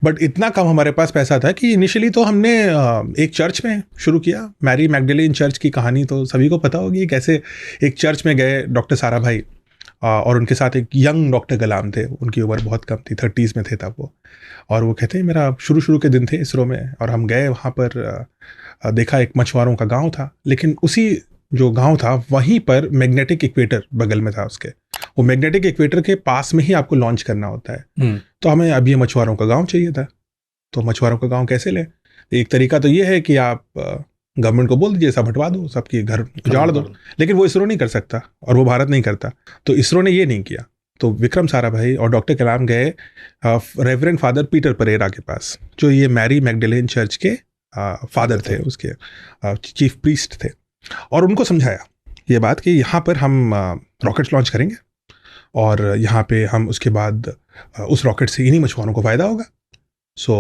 But इतना कम हमारे पास पैसा था कि इनिशियली तो हमने एक चर्च में शुरू किया। मैरी मैगडलेन चर्च की कहानी तो सभी को पता होगी, कैसे एक चर्च में गए डॉक्टर सारा भाई, और उनके साथ एक यंग डॉक्टर कलाम थे। उनकी उम्र बहुत कम थी, 30s में थे तब वो। और वो कहते हैं मेरा शुरू शुरू के दिन थे इसरो में, और हम गए वहाँ पर। देखा एक मछुआरों का गांव था, लेकिन उसी जो गांव था वहीं पर मैग्नेटिक इक्वेटर बगल में था उसके। वो मैग्नेटिक इक्वेटर के पास में ही आपको लॉन्च करना होता है। तो हमें अब ये मछुआरों का गांव चाहिए था। तो मछुआरों का गांव कैसे लें? एक तरीका तो ये है कि आप गवर्नमेंट को बोल दीजिए सब हटवा दो, सबके घर उजाड़ दो। लेकिन वो इसरो नहीं कर सकता, और वो भारत नहीं करता। तो इसरो ने ये नहीं किया। तो विक्रम साराभाई और डॉक्टर कलाम गए रेवरेंड फादर पीटर परेरा के पास, जो ये मैरी मैगडलेन चर्च के फादर थे, उसके चीफ प्रीस्ट थे। और उनको समझाया ये बात कि यहाँ पर हम रॉकेट्स लॉन्च करेंगे, और यहाँ पे हम उसके बाद उस रॉकेट से इन्हीं मछुआरों को फ़ायदा होगा। सो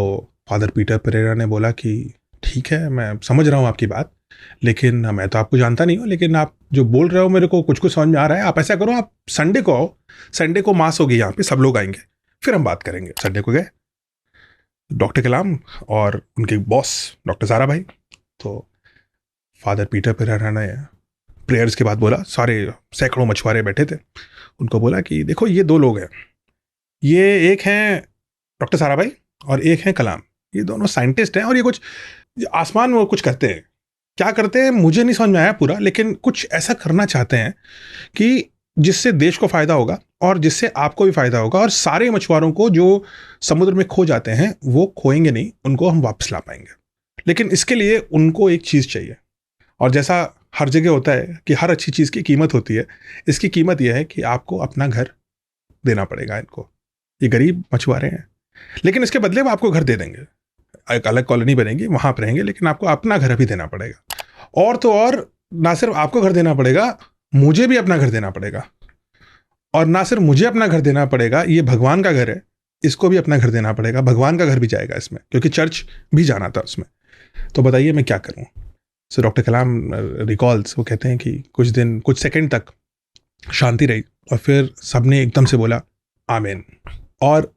फादर पीटर परेरा ने बोला कि ठीक है, मैं समझ रहा हूँ आपकी बात, लेकिन मैं तो आपको जानता नहीं हूँ, लेकिन आप जो बोल रहे हो मेरे को कुछ कुछ समझ में आ रहा है। आप ऐसा करो, आप संडे को आओ, संडे को मास होगी यहाँ पे, सब लोग आएंगे, फिर हम बात करेंगे। संडे को गए डॉक्टर कलाम और उनके बॉस डॉक्टर सारा भाई। तो फादर पीटर परेरा ने प्रेयर्स के बाद बोला, सारे सैकड़ों मछुआरे बैठे थे, उनको बोला कि देखो ये दो लोग हैं, ये एक हैं डॉक्टर सारा भाई और एक हैं कलाम। ये दोनों साइंटिस्ट हैं, और ये कुछ आसमान में कुछ करते हैं। क्या करते हैं मुझे नहीं समझ में आया पूरा, लेकिन कुछ ऐसा करना चाहते हैं कि जिससे देश को फायदा होगा और जिससे आपको भी फायदा होगा, और सारे मछुआरों को जो समुद्र में खो जाते हैं वो खोएंगे नहीं, उनको हम वापस ला पाएंगे। लेकिन इसके लिए उनको एक चीज़ चाहिए, और जैसा हर जगह होता है कि हर अच्छी चीज़ की कीमत होती है, इसकी कीमत यह है कि आपको अपना घर देना पड़ेगा इनको। ये गरीब मछुआरे हैं, लेकिन इसके बदले वो आपको घर दे देंगे, एक अलग कॉलोनी बनेगी, वहाँ पर रहेंगे, लेकिन आपको अपना घर भी देना पड़ेगा। और तो और, ना सिर्फ आपको घर देना पड़ेगा, मुझे भी अपना घर देना पड़ेगा। और ना सिर्फ मुझे अपना घर देना पड़ेगा, ये भगवान का घर है, इसको भी अपना घर देना पड़ेगा। भगवान का घर भी जाएगा इसमें, क्योंकि चर्च भी जाना था उसमें। तो बताइए मैं क्या करूँ? सो डॉक्टर कलाम रिकॉल्स, वो कहते हैं कि कुछ दिन, कुछ सेकंड तक शांति रही, और फिर सबने एकदम से बोला आमीन। और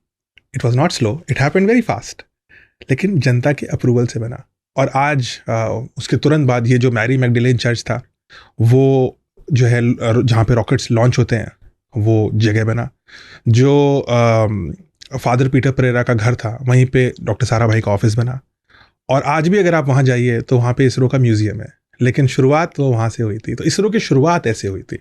it was not slow, it happened very fast, लेकिन जनता के अप्रूवल से बना। और आज उसके तुरंत बाद ये जो मैरी मैगडलेन चर्च था, वो जो है जहाँ पे रॉकेट्स लॉन्च होते हैं, वो जगह बना। जो फादर पीटर परेरा का घर था, वहीं पे डॉक्टर सारा भाई का ऑफिस बना। और आज भी अगर आप वहाँ जाइए तो वहाँ पे इसरो का म्यूजियम है। लेकिन शुरुआत तो वहाँ से हुई थी। तो इसरो की शुरुआत ऐसे हुई थी।